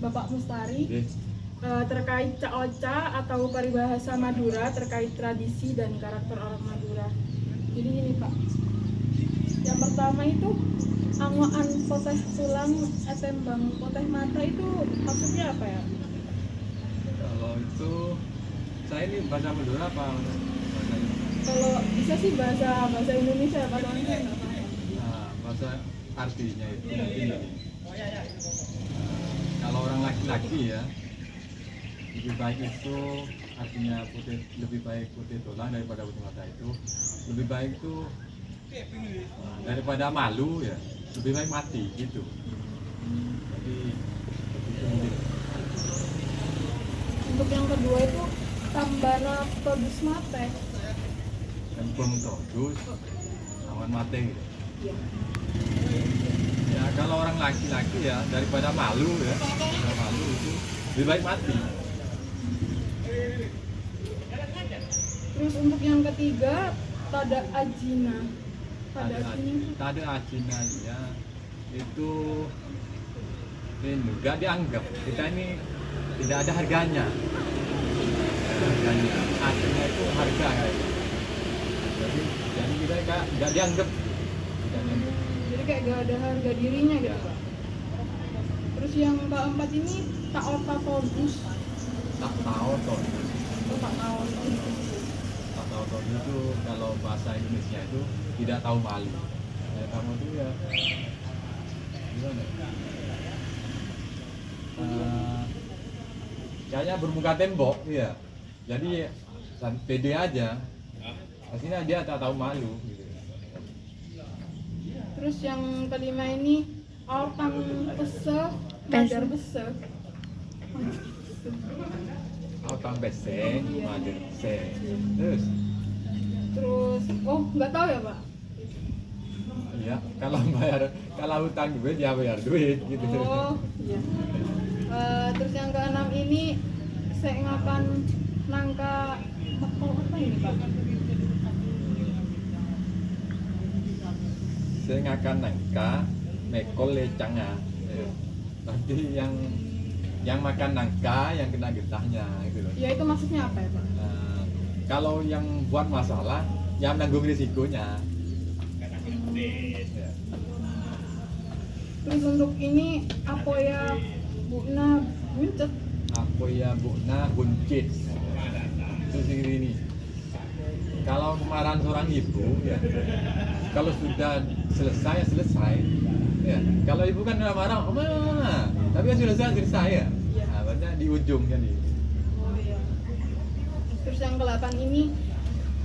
Bapak Mustari Oke. terkait Caoca atau paribahasa Madura terkait tradisi dan karakter orang Madura. Jadi ini Pak, yang pertama itu angoan poteh tulang etembang poteh mata itu maksudnya apa ya? Kalau itu saya ini bahasa Madura apa bahasa ini? Kalau bisa sih bahasa Indonesia Pak, soalnya saya nggak paham. Nah, bahasa artinya itu mungkin ini. Kalau orang laki-laki ya lebih baik itu artinya putih, lebih baik putih tulang daripada putih mata itu lebih baik itu daripada malu ya lebih baik mati gitu. Jadi itu mungkin. Untuk yang kedua itu tambana produs mate. Kembang todus awan mate gitu. Iya. Ya kalau orang laki-laki ya daripada malu ya daripada malu itu lebih baik mati. Terus untuk yang ketiga tada ajina. Tada Ada ajina itu ada ajinanya itu ini nggak dianggap kita ini tidak ada harganya. Harganya artinya itu harga kayak jadi kita nggak dianggap tidak dianggap. jadi kayak gak ada harga dirinya gitu Ya. Pak. Terus yang keempat ini taota produs. Tak tahu toh Oh, tak tahu. tak tahu toh itu kalau bahasa Indonesia itu tidak tahu malu ya kamu itu ya gimana. Kayaknya bermuka tembok ya jadi pede aja akhirnya dia tak tahu malu gitu. Terus yang kelima ini altang pese madar bese. Autang beseng, mader beseng. Terus, Oh nggak tahu ya Pak. ya kalau hutang duit ya bayar duit gitu. Oh iya. Terus yang keenam ini saya ngakan nangka apa ini Pak? Saya ngakan nangka, mekol lecangnya. Nanti yang makan nangka yang kena getahnya gitu loh. Ya itu maksudnya apa ya Pak? Kalau yang buat masalah, yang nanggung risikonya. Ya. Terus untuk ini apa ya Buna buncet. Apa ya bukna buncit. Terus ini. Kalau kemarahan seorang ibu, ya, kalau sudah selesai ya selesai. Ya, kalau ibu kan marah, "Mama," tapi kan selesai ya. Nah, banyak di ujung kan ini. Oh iya. Terus yang ke-8 ini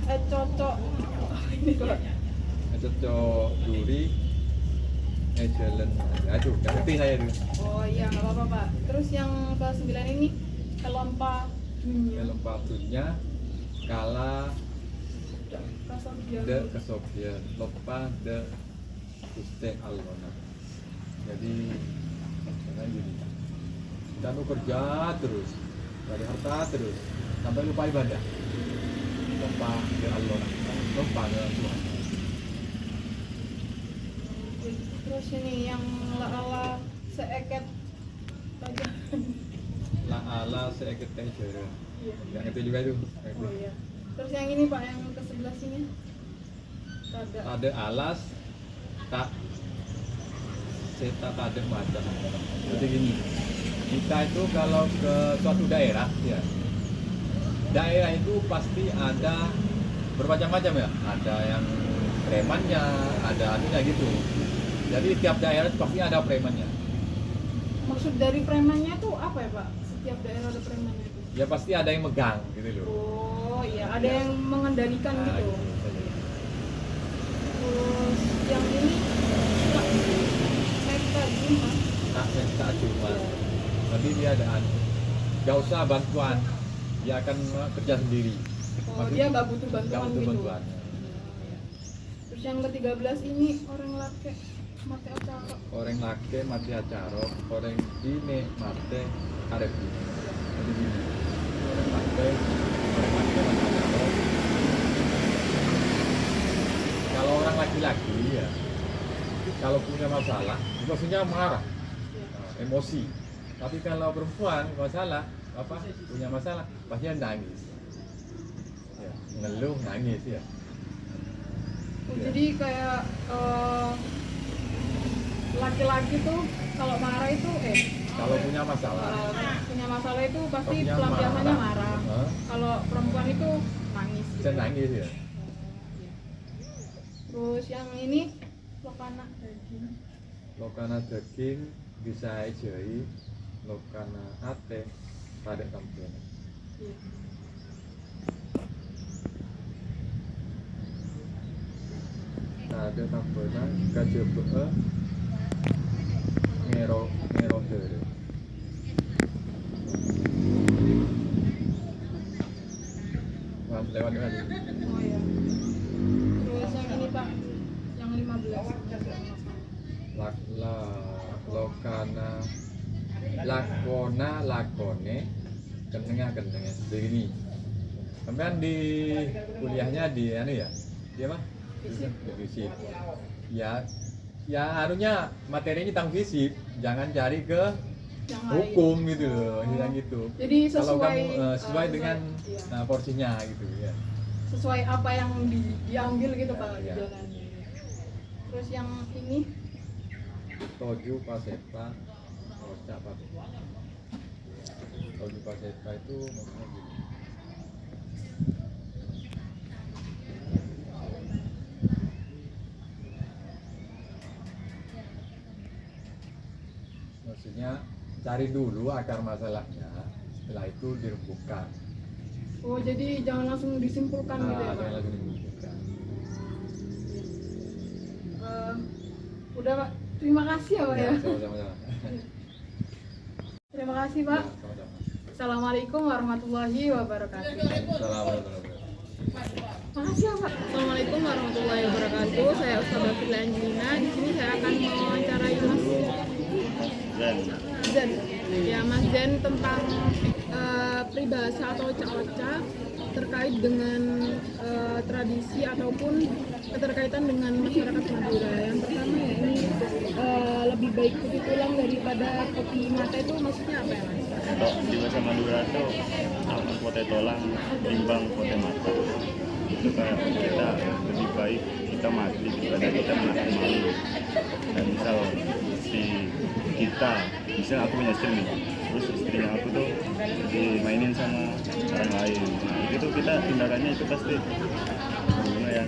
cocok ini kok. Cocok duri, jalan. Aduh, nggak ngerti saya tuh. Oh iya nggak apa-apa Pak. Terus yang ke-9 ini kelompa dunia. Dalam patunya kala Kasobian. de kesobian, lupa de Gusti Alona. Jadi karena gini, kita tuh kerja terus, cari harta terus, sampai lupa ibadah. Lupa de Alona, lupa de Tuhan. Terus ini yang ala seeket aja. La ala seeket tejere. Iya. Nggak ngerti juga itu. Oh iya. Terus yang ini Pak yang ke-11 ini ada. Ada alas tak seta ada macam. Jadi gini, kita itu kalau ke suatu daerah ya, daerah itu pasti ada bermacam-macam ya. Ada yang premannya, ada anunya gitu. Jadi tiap daerah itu pasti ada premannya. Maksud dari premannya tuh apa ya Pak? Setiap daerah ada premannya itu. Ya pasti ada yang megang gitu loh. Oh iya, ada yang mengendalikan Nah, gitu. gitu. Terus yang ini Mekta Juma. Tak minta cuma, tapi dia ada gak usah bantuan, dia akan kerja sendiri. Oh dia nggak butuh Gak bantuan butuh gitu. bantuan. Terus yang ke-13 ini orang laki mati acara. Orang laki mati acara, orang ini mati arep. Jadi gini, orang laki mati acara. Kalau orang laki-laki ya, kalau punya masalah, maksudnya marah, emosi. Tapi kalau perempuan kalau salah apa punya masalah pasti nangis. Ya, ngeluh nangis ya. Oh, jadi kayak laki-laki tuh kalau marah itu Kalau punya masalah punya masalah itu pasti Punya pelampiasannya marah. marah. Hah? Kalau perempuan itu nangis. bisa nangis ya. Terus yang ini lokana daging. Lokana daging bisa ejai, lokana ate pada tampil. Iya. Ada tampilnya kajebe ngero ngero dere. Wah, lewat lagi. Oh ya. Terus yang ini Pak, yang 15. Lokana lakona lakone kenenga begini. Kemudian di kuliahnya di anu ya dia mah fisip ya harusnya materinya tentang fisip, jangan cari ke Yang hukum lain. gitu loh, yang gitu. Jadi Kalau sesuai kamu sesuai dengan iya. porsinya gitu ya. Sesuai apa yang diambil gitu Pak Ya. jalannya. Terus yang ini Toju pasepa oca pasepa. Toju pasepa itu maksudnya gini. Maksudnya cari dulu akar masalahnya, setelah itu dirembukan. oh jadi jangan langsung disimpulkan gitu ya Pak. Jangan langsung dirembukan. Udah Pak, terima kasih ya Pak ya. Sama-sama. Terima kasih Pak. Ya, sama-sama. Assalamualaikum warahmatullahi wabarakatuh. Assalamualaikum. Makasih ya Pak. Assalamualaikum warahmatullahi wabarakatuh. Saya Ustazah Firly Angelina. Di sini saya akan mewawancarai Mas Zen. Ya Mas Zen tentang peribahasa atau oca-oca terkait dengan tradisi ataupun keterkaitan dengan masyarakat Madura. Yang pertama ya ini lebih baik putih tulang daripada putih mata, itu maksudnya apa ya Mas? Untuk di bahasa Madura itu pote tulang timbang pote mata. Itu kayak kita lebih baik kita mati daripada kita menahan malu. Dan misal misal aku punya istri nih, terus istrinya aku tuh dimainin sama orang lain. Nah, itu kita tindakannya itu pasti gimana ya?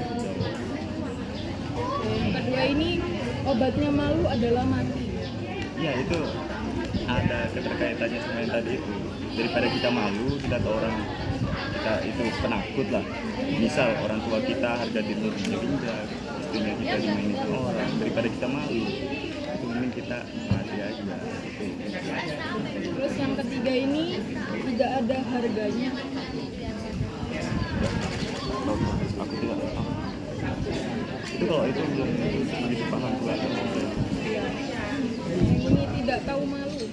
Yang kedua ini obatnya malu adalah mati. Iya, itu ada keterkaitannya sama yang tadi itu. Daripada kita malu, kita ke orang kita itu penakut lah. Misal orang tua kita harga diri diinjak, istrinya kita dimainin sama orang, daripada kita malu, itu mending kita mati aja. Terus yang ketiga ini tidak ada harganya. Aku tidak tahu. Itu kalau itu belum begitu paham pula. Yang ini tidak tahu malu.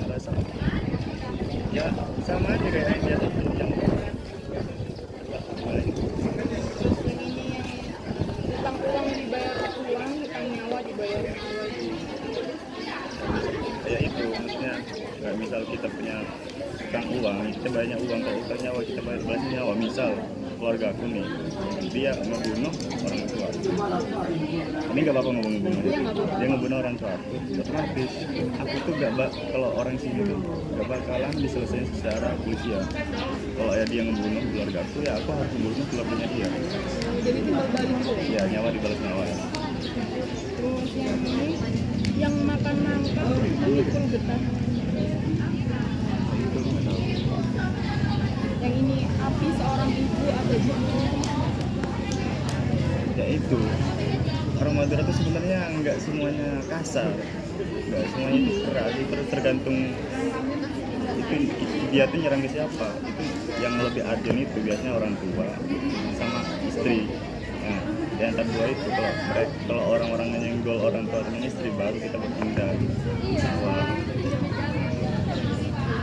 Alasan ya sama aja kayak yang biasa yang Terus yang ini utang uang dibayar uang, utang nyawa dibayar nyawa. kayak itu maksudnya nggak misal kita punya utang uang, kita banyak uang, kalau utang nyawa kita bayar belas nyawa. Misal keluarga aku nih, dia ngebunuh orang tua, ini nggak apa-apa ngebunuh Iya, nggak apa-apa. dia ngebunuh orang tua aku, otomatis aku tuh kalau orang sini tuh nggak bakalan diselesaikan secara polisian. Kalau ya dia ngebunuh keluarga aku, ya aku harus ngebunuh keluarganya dia. Jadi timbal balik tuh. Ya nyawa dibalas nyawa. Terus yang ini yang makan nangka memikul getah. Itu nggak tahu. Yang ini api seorang ibu ada juga. Ya itu orang Madura tuh sebenarnya nggak semuanya kasar, nggak semuanya itu keras, itu tergantung itu dia tuh nyerang ke siapa. Itu yang lebih urgent itu biasanya orang tua sama istri. Nah, di antara dua itu kalau orang-orang nyenggol orang tua dengan istri baru kita bertindak. Wah,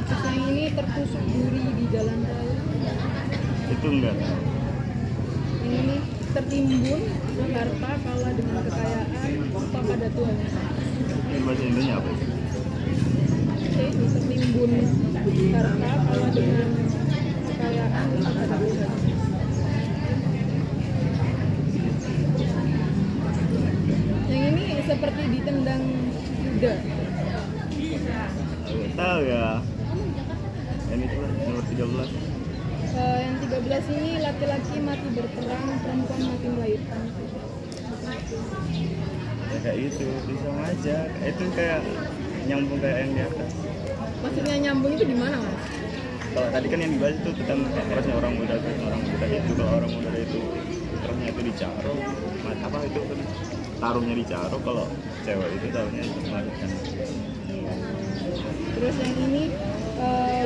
Terus yang ini tertusuk duri di jalan raya. itu enggak. Yang ini tertimbun harta kalah dengan kekayaan tanpa pada Tuhan. Ini bahasa Indonesia apa itu? Oke, tertimbun harta kalah dengan kekayaan itu pada usaha. Yang ini seperti ditendang kuda. Nggak tahu ya. Ini tuh nomor 13. Yang 13 ini laki-laki mati berperang, perempuan mati melahirkan. Ya kayak gitu, bisa aja. Itu kayak nyambung kayak yang di atas. Maksudnya nyambung itu di mana, Mas? Kalau tadi kan yang dibahas itu tentang kerasnya orang muda tuh, orang muda itu kalau orang muda itu kerasnya itu dicaro, apa itu kan taruhnya dicaro, kalau cewek itu taruhnya itu melahirkan. Terus yang ini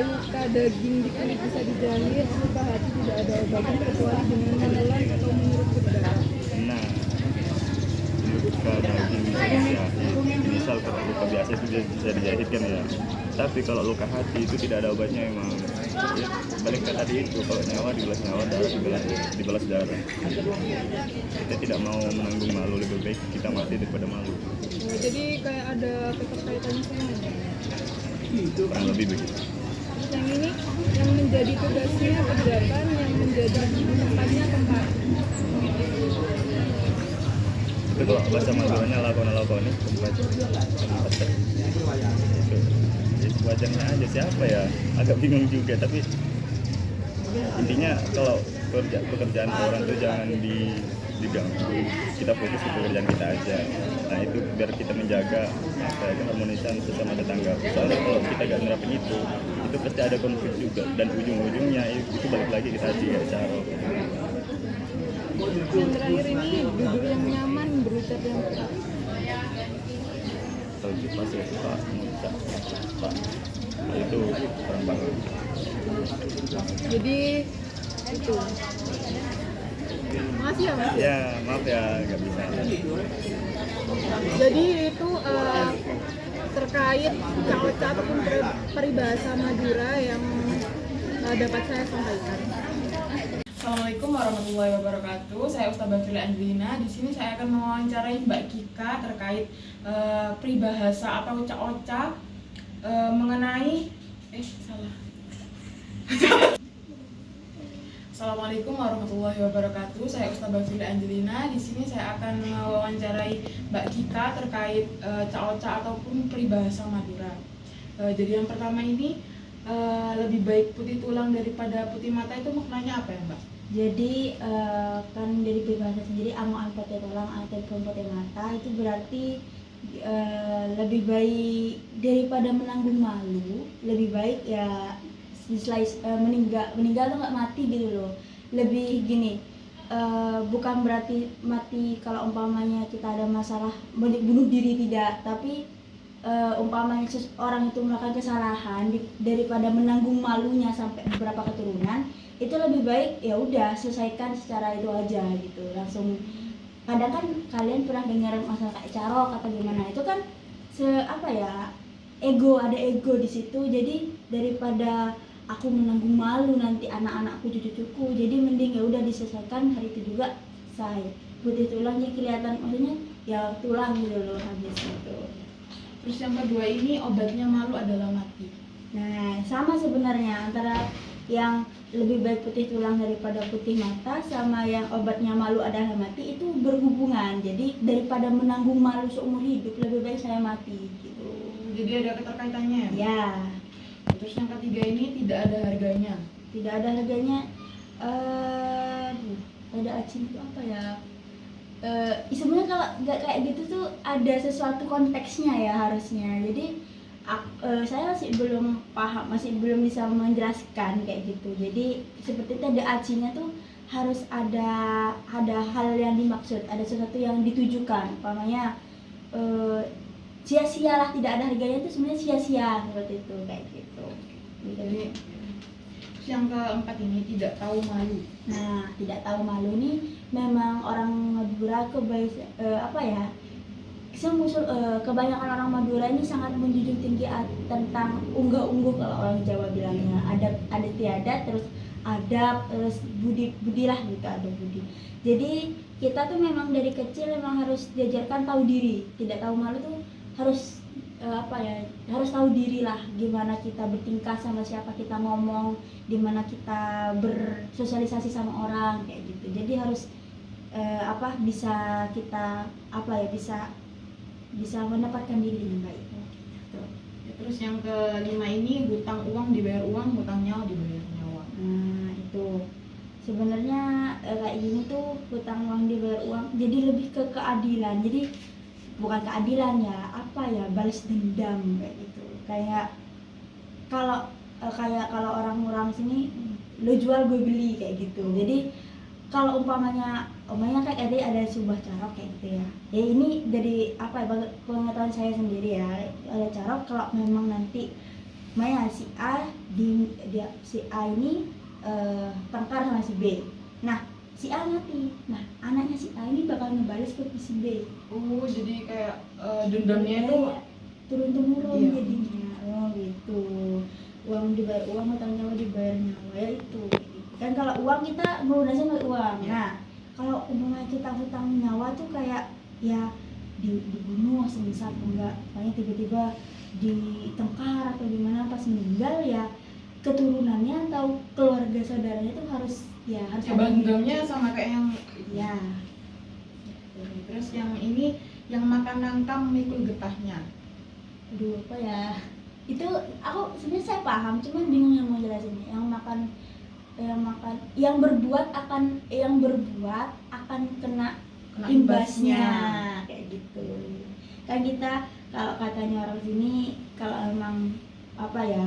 luka daging di kulit bisa dijahit, luka hati tidak ada obatnya kecuali dengan menelan atau menyeruput darah. Nah, luka daging bisa dijahit. Misal kalau luka biasa itu bisa dijahit kan ya. Tapi kalau luka hati itu tidak ada obatnya emang. Ya, balik ke tadi itu, kalau nyawa dibalas nyawa, darah dibalas darah. Kita tidak mau menanggung malu, lebih baik kita mati daripada malu. Jadi kayak ada keterkaitannya sama. Kurang lebih begitu. Terus yang ini yang menjadi tugasnya kerjakan, yang menjadi tempatnya tempat. Itu kalau bahasa Maduranya lakon-lakon tempat itu wajarnya aja, siapa ya, agak bingung juga, tapi intinya kalau pekerjaan orang itu jangan diganggu, kita fokus ke pekerjaan kita aja. Nah itu biar kita menjaga apa ya, keharmonisan sesama tetangga. Soalnya kalau kita gak nerapin itu pasti ada konflik juga, dan ujung-ujungnya itu balik lagi ke tadi ya, caro. Yang terakhir ini duduk yang nyaman, berucap yang tepat. Kalau itu pasti suka mengucap pak, nah, itu orang banget. Jadi itu. Makasih ya, Mas. Ya maaf ya nggak bisa. Jadi itu terkait caoca ataupun peribahasa Madura yang dapat saya sampaikan. Assalamualaikum warahmatullahi wabarakatuh. Saya Ustazah Bafila Angelina. Di sini saya akan mewawancarai Mbak Kika terkait peribahasa atau caoca mengenai salah. Assalamualaikum warahmatullahi wabarakatuh. Saya Ustazah Bafila Angelina. Di sini saya akan mewawancarai Mbak Kika terkait caoca ataupun peribahasa Madura. Jadi yang pertama ini lebih baik putih tulang daripada putih mata, itu maknanya apa ya, Mbak? Jadi kan dari peribahasa sendiri amoan putih tulang ataupun putih mata itu berarti lebih baik daripada menanggung malu, lebih baik ya meninggal tuh nggak mati gitu loh. Lebih gini, bukan berarti mati kalau umpamanya kita ada masalah bunuh diri, tidak, tapi umpamanya orang itu melakukan kesalahan daripada menanggung malunya sampai beberapa keturunan, itu lebih baik ya udah selesaikan secara itu aja gitu, langsung. Kadang kan kalian pernah dengar masalah kayak carok atau gimana, itu kan apa ya, ada ego di situ. Jadi daripada aku menanggung malu nanti anak-anakku, cucu-cucuku, jadi mending ya udah diselesaikan hari itu juga selesai. Putih tulangnya kelihatan, maksudnya ya tulang gitu loh, habis itu. Terus yang kedua ini obatnya malu adalah mati. Nah, sama sebenarnya antara yang lebih baik putih tulang daripada putih mata sama yang obatnya malu adalah mati, itu berhubungan. Jadi daripada menanggung malu seumur hidup, lebih baik saya mati gitu. Jadi ada keterkaitannya. Ya. Terus yang ketiga ini tidak ada harganya. Tidak ada harganya. Ada acing itu apa ya? Sebenarnya kalau nggak kayak gitu tuh ada sesuatu konteksnya ya harusnya. Jadi saya masih belum paham, masih belum bisa menjelaskan kayak gitu. Jadi seperti itu ada acinya tuh harus ada hal yang dimaksud, ada sesuatu yang ditujukan. Umpamanya sia-sialah, tidak ada harganya itu sebenarnya sia-sia, seperti itu kayak gitu. Jadi yang keempat ini tidak tahu malu. Nah, tidak tahu malu nih memang orang Madura kebanyakan orang Madura ini sangat menjunjung tinggi tentang unggah-ungguh, kalau orang Jawa bilangnya. Ada tiadat, terus adab, terus budi lah gitu, ada budi. Jadi kita tuh memang dari kecil memang harus diajarkan tahu diri. Tidak tahu malu tuh harus apa ya, harus tahu diri lah, gimana kita bertingkah, sama siapa kita ngomong, gimana kita bersosialisasi sama orang kayak gitu. Jadi harus apa, bisa kita apa ya, bisa mendapatkan diri yang baik gitu. Terus yang kelima ini, hutang uang dibayar uang, hutang nyawa dibayar nyawa. Nah itu sebenarnya kayak gini tuh, hutang uang dibayar uang, jadi lebih ke keadilan. Jadi bukan keadilan ya, apa ya, balas dendam kayak gitu. Kayak kalau orang-orang sini, lo jual gue beli kayak gitu. Jadi kalau umpamanya kayak ada sebuah carok kayak gitu ya. Ya ini dari apa ya, pengetahuan saya sendiri ya. Ada carok kalau memang nanti Maya si A si A ini tengkar sama si B. Nah, si A mati. Nah, anaknya si A ini bakal ngebales ke si B. Oh, jadi kayak dendamnya itu turun temurun Iya. jadinya. Oh gitu. Uang dibayar uang, hutang nyawa dibayar nyawa, ya itu. Kan kalau uang kita melunasi pakai uang. Iya. Nah, kalau umpamanya kita hutang nyawa tuh kayak ya dibunuh semisal, enggak, paling tiba-tiba ditengkar atau gimana pas meninggal, ya keturunannya atau keluarga saudaranya tuh harus ya ada dendamnya sama kayak yang ya. Terus yang ini, yang makan nangka memikul getahnya. Aduh, apa ya, itu aku sebenarnya saya paham, cuman bingung yang mau jelasinnya. Yang berbuat akan kena Kena imbasnya kayak gitu. Kan kita, kalau katanya orang sini, kalau emang apa ya,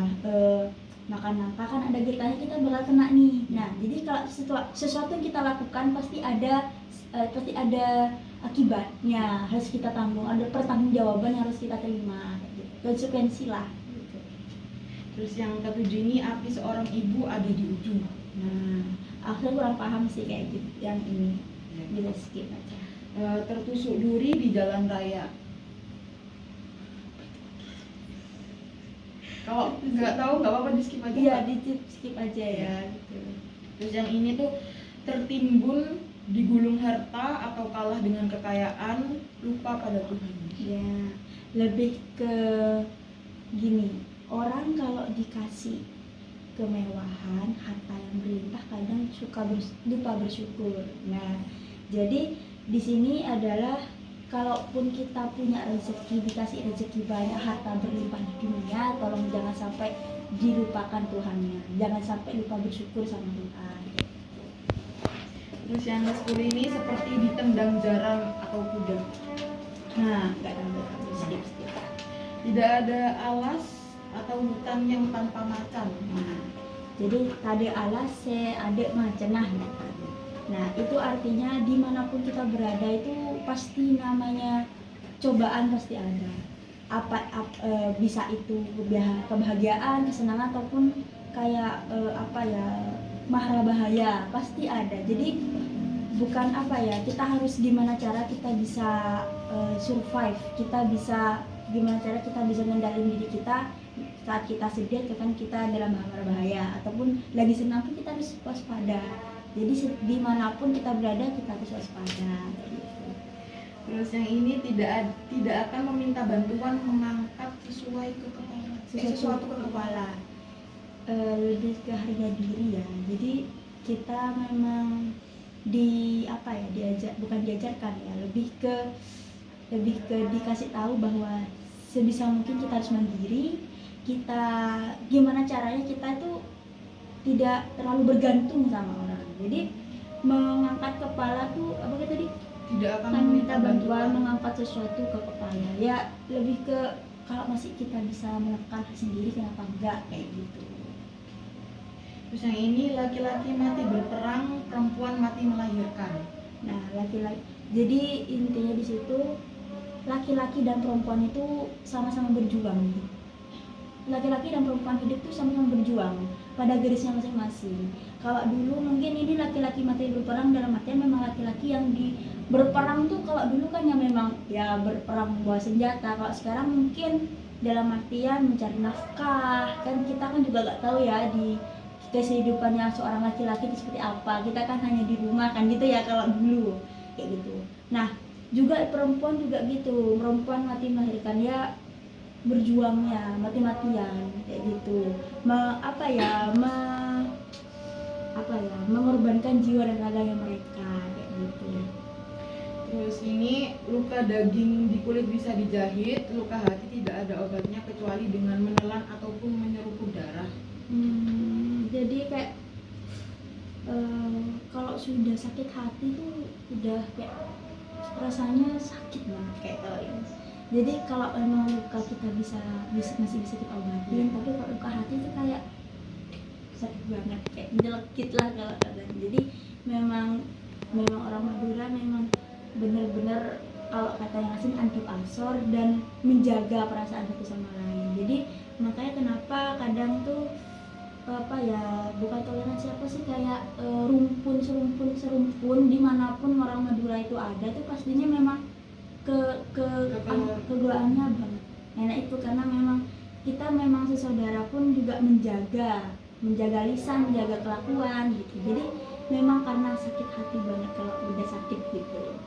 makan nangka kan ada getahnya, kita bakal kena nih. Nah, jadi kalau sesuatu yang kita lakukan pasti ada akibatnya, harus kita tanggung, ada pertanggungjawaban yang harus kita terima kayak gitu. Konsekuensi lah gitu. Terus yang ketujuh ini, api seorang ibu ada di ujung. Nah, aku kurang paham sih kayak gitu yang ini, bisa skip aja. Tertusuk duri di jalan raya. Kalau nggak tahu nggak apa-apa, di skip aja. Iya, Mbak. di skip aja ya gitu. Terus yang ini tuh, tertimbun, digulung harta atau kalah dengan kekayaan, lupa pada Tuhan. Ya, lebih ke gini, orang kalau dikasih kemewahan, harta yang berlimpah, kadang suka lupa bersyukur. Nah, jadi di sini adalah, kalaupun kita punya rezeki, dikasih rezeki banyak, harta berlimpah di dunia, tolong jangan sampai dilupakan Tuhannya, jangan sampai lupa bersyukur sama Tuhan. Terus yang ke-10 ini, seperti ditendang jarang atau kuda. Nah, nggak ada, skip. Tidak ada alas atau hutan yang tanpa macan. Nah, jadi tade alas se ade macenah. Nah, itu artinya dimanapun kita berada itu pasti namanya cobaan, pasti ada. Bisa itu kebahagiaan, kesenangan, ataupun kayak mahara bahaya, pasti ada. Jadi bukan kita harus gimana cara kita bisa survive, kita bisa gimana cara kita bisa ngendalin diri kita saat kita sedih, kan kita dalam bahaya, ataupun lagi senang pun kita harus waspada. Jadi dimanapun kita berada, kita harus waspada gitu. Terus yang ini, tidak akan meminta bantuan mengangkat sesuatu ke kepala. Lebih ke harga diri ya. Jadi kita memang diajarkan ya, lebih ke dikasih tahu bahwa sebisa mungkin kita harus mandiri. Kita gimana caranya kita itu tidak terlalu bergantung sama orang. Jadi mengangkat kepala tuh apa tadi? Tidak akan Meminta bantuan mengangkat sesuatu ke kepala. Ya lebih ke kalau masih kita bisa melakukan sendiri, kenapa enggak kayak gitu. Terus yang ini, laki-laki mati berperang, perempuan mati melahirkan. Nah, laki-laki. Jadi intinya di situ, laki-laki dan perempuan itu sama-sama berjuang. Laki-laki dan perempuan hidup tuh sama-sama berjuang pada garisnya masing-masing. Kalau dulu mungkin ini laki-laki mati berperang dalam artian memang laki-laki yang berperang tuh, kalau dulu kan yang memang ya berperang bawa senjata. Kalau sekarang mungkin dalam artian mencari nafkah. Kan kita kan juga nggak tahu ya di kehidupannya seorang laki-laki itu seperti apa. Kita kan hanya di rumah kan gitu ya kalau dulu kayak gitu. Nah, juga perempuan juga gitu, perempuan mati melahirkan ya berjuangnya mati-matian kayak gitu, mengorbankan jiwa dan raganya mereka kayak gitu. Terus ini luka daging di kulit bisa dijahit, luka hati tidak ada obatnya kecuali dengan menelan ataupun menyeruput darah. Jadi kayak kalau sudah sakit hati tuh udah kayak rasanya sakit banget kayak kalau ini. Jadi kalau emang luka kita masih bisa kita obatin, tapi kalau luka hati itu kayak sakit banget, kayak jelekit lah kalau katanya. Jadi memang orang Madura memang benar-benar kalau kata yang asing anti pasor dan menjaga perasaan satu sama lain. Jadi makanya kenapa kadang tuh bukan toleransi apa sih, kayak serumpun dimanapun orang Madura itu ada tuh pastinya memang keguaannya banget. Nah itu karena memang kita memang sesaudara pun juga menjaga lisan, menjaga kelakuan gitu. Jadi memang karena sakit hati banget kalau udah sakit gitu.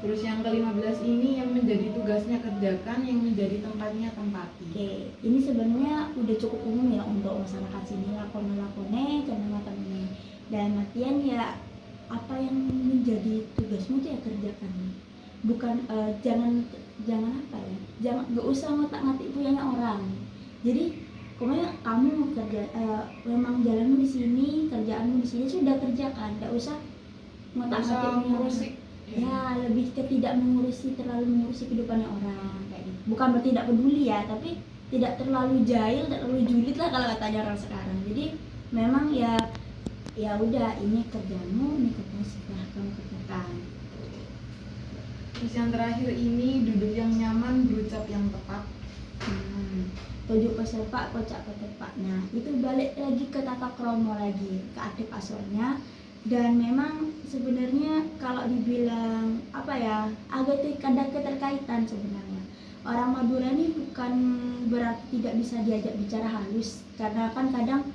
Terus yang ke-15 ini yang menjadi tugasnya kerjakan, yang menjadi tempatnya tempati. Oke, ini sebenarnya udah cukup umum ya untuk masyarakat sini, lakone karena matanya. Dan artian ya apa yang menjadi tugasmu tuh ya kerjakan. Bukan jangan nggak usah ngotak-ngatik punyanya orang. Jadi pokoknya kamu kerja memang jalanmu di sini, kerjaanmu di sini sudah kerjakan, nggak usah ngotak-ngatik punya orang. Ya lebih ke terlalu mengurusi kehidupannya orang kayak gitu. Bukan berarti tidak peduli ya, tapi tidak terlalu jahil, tidak terlalu julid lah kalau katanya orang sekarang. Jadi memang ya udah, ini kerjamu, ini kerjamu, sudah kamu kerjakan. Terus yang terakhir ini duduk yang nyaman, berucap yang tepat. Tujuh peserta kocak ketepak. Nah itu balik lagi ke tata kromo lagi, ke adab asornya. Dan memang sebenarnya kalau dibilang agak ada keterkaitan sebenarnya. Orang Madura ini bukan berarti tidak bisa diajak bicara halus, karena kan kadang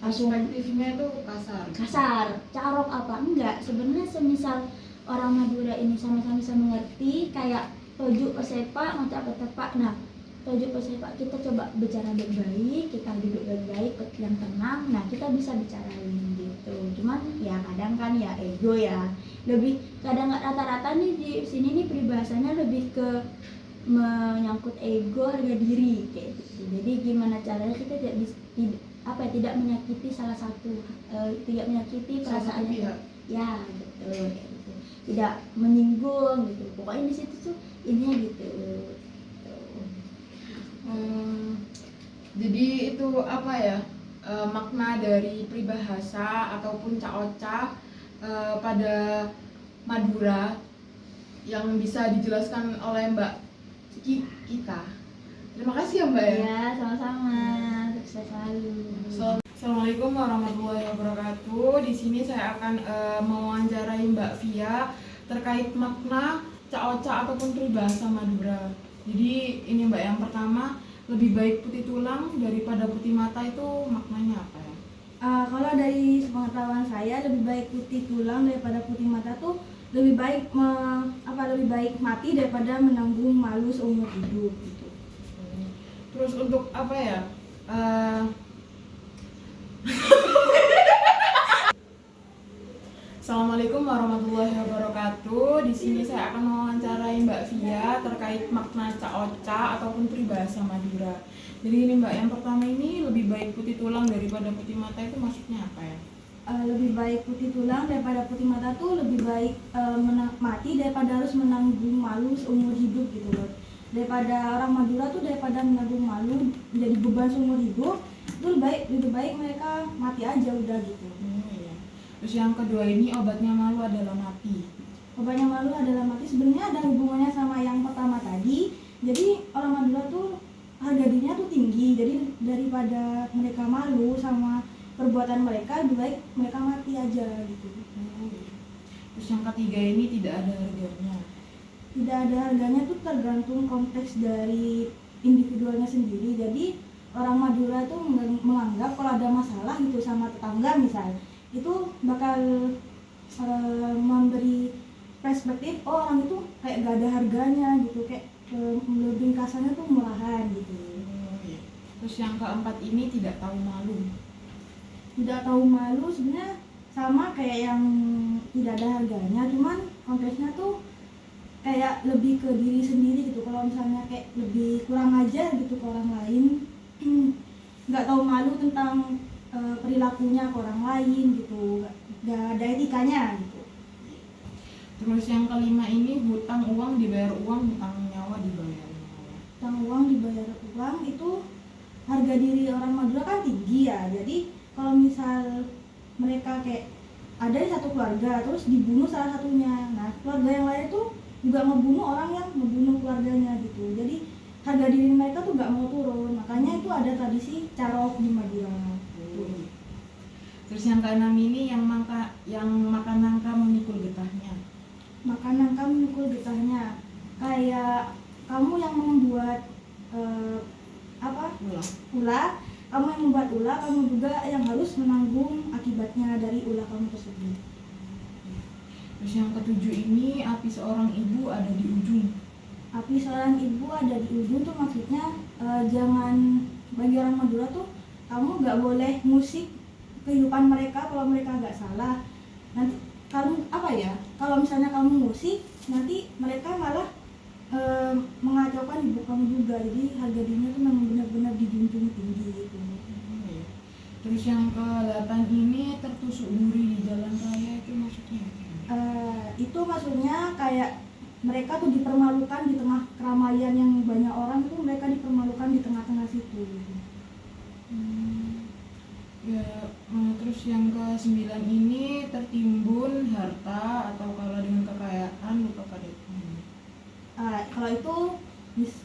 Perspektifnya itu kasar, carok apa enggak. Sebenarnya semisal orang Madura ini sama-sama bisa mengerti, kayak tojuk pesepak, ngocak petepak. Nah tojuk pesepak kita coba bicara baik-baik, kita duduk baik-baik, yang tenang. Nah kita bisa bicarain gitu. Cuman ya kadang kan ya ego ya, lebih kadang nggak rata-rata nih di sini nih peribahasanya lebih ke menyangkut ego, harga diri kayak gitu. Jadi gimana caranya kita tidak menyakiti salah satu, tidak menyakiti perasaannya ya betul kayak gitu. Tidak menyinggung gitu. Pokoknya di situ tuh intinya gitu. Jadi itu makna dari peribahasa ataupun caoca pada Madura yang bisa dijelaskan oleh Mbak Kika. Terima kasih ya Mbak ya. Ya sama-sama, sukses selalu. Assalamualaikum warahmatullahi wabarakatuh. Di sini saya akan mewawancarai Mbak Via terkait makna caoca ataupun peribahasa Madura. Jadi ini Mbak, yang pertama, lebih baik putih tulang daripada putih mata itu maknanya apa ya? Kalau dari pengetahuan saya, lebih baik putih tulang daripada putih mata tuh lebih baik mati daripada menanggung malu seumur hidup gitu. Terus untuk Assalamualaikum warahmatullahi wabarakatuh. Di sini saya akan mewawancarai Mbak Via terkait makna caoca ataupun peribahasa Madura. Jadi ini Mbak, yang pertama ini lebih baik putih tulang daripada putih mata itu maksudnya apa ya? Lebih baik putih tulang daripada putih mata tuh lebih baik mati daripada harus menanggung malu seumur hidup gitu loh. Daripada orang Madura tuh daripada menanggung malu menjadi beban seumur hidup, itu lebih baik mereka mati aja udah gitu. Iya. Terus yang kedua ini obatnya malu adalah mati. Obatnya malu adalah mati, sebenarnya ada hubungannya sama yang pertama tadi. Jadi orang Madura tuh harga dirinya tuh tinggi, jadi daripada mereka malu sama perbuatan mereka, lebih baik mereka mati aja gitu. Terus yang ketiga ini tidak ada harganya. Tidak ada harganya tuh tergantung konteks dari individualnya sendiri. Jadi orang Madura tuh menganggap kalau ada masalah gitu sama tetangga misal, itu bakal memberi perspektif orang itu kayak gak ada harganya gitu, kayak lebih kasarnya tuh murahan gitu. Terus yang keempat ini tidak tahu malu. Tidak tahu malu sebenarnya sama kayak yang tidak ada harganya, cuman konteksnya tuh kayak lebih ke diri sendiri gitu. Kalau misalnya kayak lebih kurang ajar gitu ke orang lain, nggak tahu malu tentang perilakunya ke orang lain gitu, nggak ada etikanya gitu. Terus yang kelima ini hutang uang dibayar uang, hutang nyawa dibayar nyawa. Hutang uang dibayar uang itu harga diri orang Madura kan tinggi ya, jadi kalau misal mereka kayak ada di satu keluarga terus dibunuh salah satunya, nah keluarga yang lain tuh juga ngebunuh orang yang ngebunuh keluarganya gitu, jadi harga diri mereka tuh gak mau turun, makanya itu ada tradisi carok di Madura gitu. Terus yang keenam ini yang makan nangka memikul getahnya. Makan nangka memikul getahnya, kayak kamu yang membuat ulah, kamu yang membuat ulah, kamu juga yang harus menanggung akibatnya dari ulah kamu tersebut. Terus yang ketujuh ini api seorang ibu ada di ujung. Api seorang ibu ada di ujung tuh maksudnya jangan, bagi orang Madura tuh kamu nggak boleh musik kehidupan mereka kalau mereka nggak salah. Nanti kalau misalnya kamu musik, nanti mereka malah mengacaukan ibu kamu juga, jadi harga dirinya tuh memang benar-benar dijunjung tinggi gitu. Terus yang ke-8 ini tertusuk duri di jalan raya, itu maksudnya Itu maksudnya kayak mereka tuh dipermalukan di tengah keramaian yang banyak orang, tuh mereka dipermalukan di tengah-tengah situ. Terus yang ke-9 ini tertimbun harta atau kalah dengan kekayaan, lupa pada itu. Kalau itu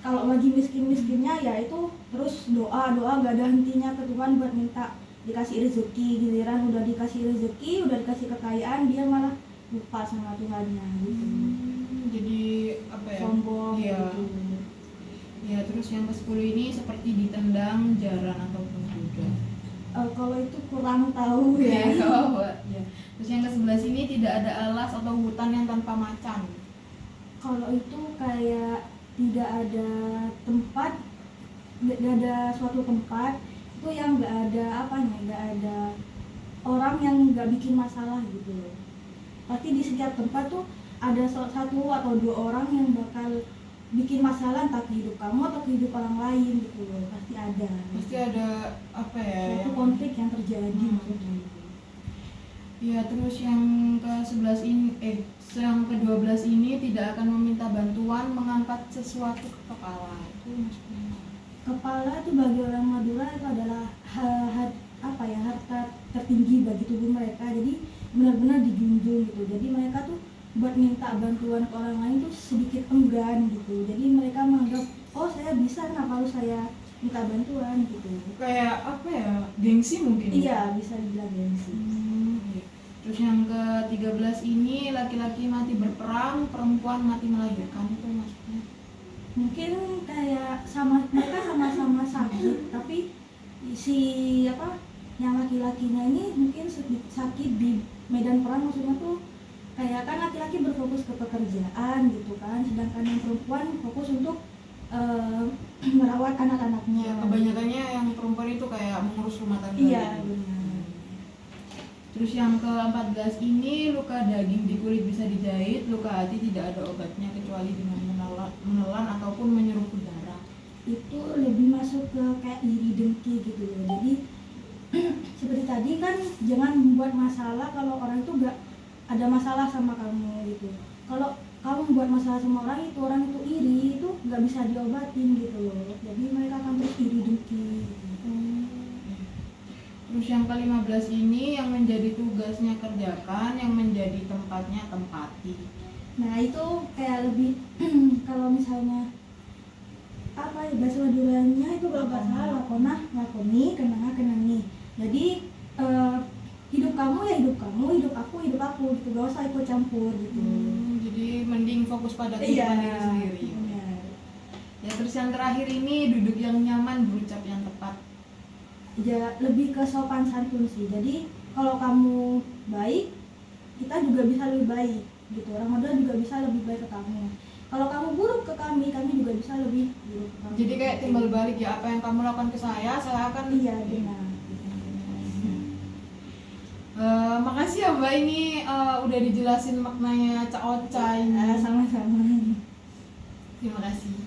kalau lagi miskin-miskinnya ya itu terus doa gak ada hentinya ke Tuhan buat minta dikasih rezeki, giliran udah dikasih rezeki, udah dikasih kekayaan, dia malah lupa sama Tuhannya gitu. Jadi apa ya? Sombong Iya. gitu. Ya, terus yang ke-10 ini seperti ditendang, jaran ataupun kuda. Kalau itu kurang tahu ya. Ya. Terus yang ke-11 ini tidak ada alas atau hutan yang tanpa macan. Kalau itu kayak tidak ada tempat, nggak ada suatu tempat itu yang nggak ada nggak ada orang yang nggak bikin masalah gitu loh. Pasti di setiap tempat tuh ada satu atau dua orang yang bakal bikin masalah, entah ke hidup kamu atau ke hidup orang lain gitu loh. Pasti ada. Pasti ada apa ya? Suatu konflik yang terjadi maksudnya. Ya, terus yang ke-11 ini yang ke-12 ini tidak akan meminta bantuan mengangkat sesuatu ke kepala. Itu maksudnya. Kepala itu bagi orang Madura itu adalah harta tertinggi bagi tubuh mereka, jadi benar-benar dijunjung gitu. Jadi mereka tuh buat minta bantuan ke orang lain tuh sedikit enggan gitu. Jadi mereka menganggap, oh saya bisa, kenapa harus saya minta bantuan gitu. Kayak apa ya? Gengsi mungkin. Iya, bisa dibilang gengsi. Iya. Terus yang ke-13 ini laki-laki mati berperang, perempuan mati melahirkan, itu maksudnya. Mungkin kayak mereka sama-sama sakit, tapi yang laki-lakinya ini mungkin sakit di medan perang, maksudnya tuh kayak kan laki-laki berfokus ke pekerjaan gitu kan, sedangkan yang perempuan fokus untuk merawat anak-anaknya. Ya, kebanyakannya yang perempuan itu kayak mengurus rumah tangga. Iya, gitu. benar. Terus yang ke-14 ini luka daging di kulit bisa dijahit, luka hati tidak ada obatnya kecuali dengan menelan ataupun menyeruput darah. Itu lebih masuk ke kayak iri dengki gitu ya. Jadi seperti tadi kan jangan membuat masalah kalau orang itu gak ada masalah sama kamu gitu. Kalau kamu membuat masalah sama orang itu iri, itu gak bisa diobatin gitu loh. Jadi mereka akan terus iri dengki gitu. Terus yang ke-15 ini yang menjadi tugasnya kerjakan, yang menjadi tempatnya tempati. Nah itu kayak lebih kalau misalnya bahasa Maduranya itu kalau nggak salah lakoni kenangi. Jadi hidup kamu ya hidup kamu, hidup aku gitu, gak usah ikut campur gitu. Jadi mending fokus pada kehidupan diri sendiri. Benar. Ya, terus yang terakhir ini duduk yang nyaman, berucap yang tepat. Ya lebih ke sopan santun sih. Jadi kalau kamu baik, kita juga bisa lebih baik. gitu. Orang Madura juga bisa lebih baik ke kamu. Kalau kamu buruk ke kami juga bisa lebih buruk ke kamu. Jadi kayak timbal balik ya, apa yang kamu lakukan ke saya akan Iya benar. makasih ya Mbak, ini udah dijelasin maknanya Ca Oca ini. Sama-sama. Terima kasih.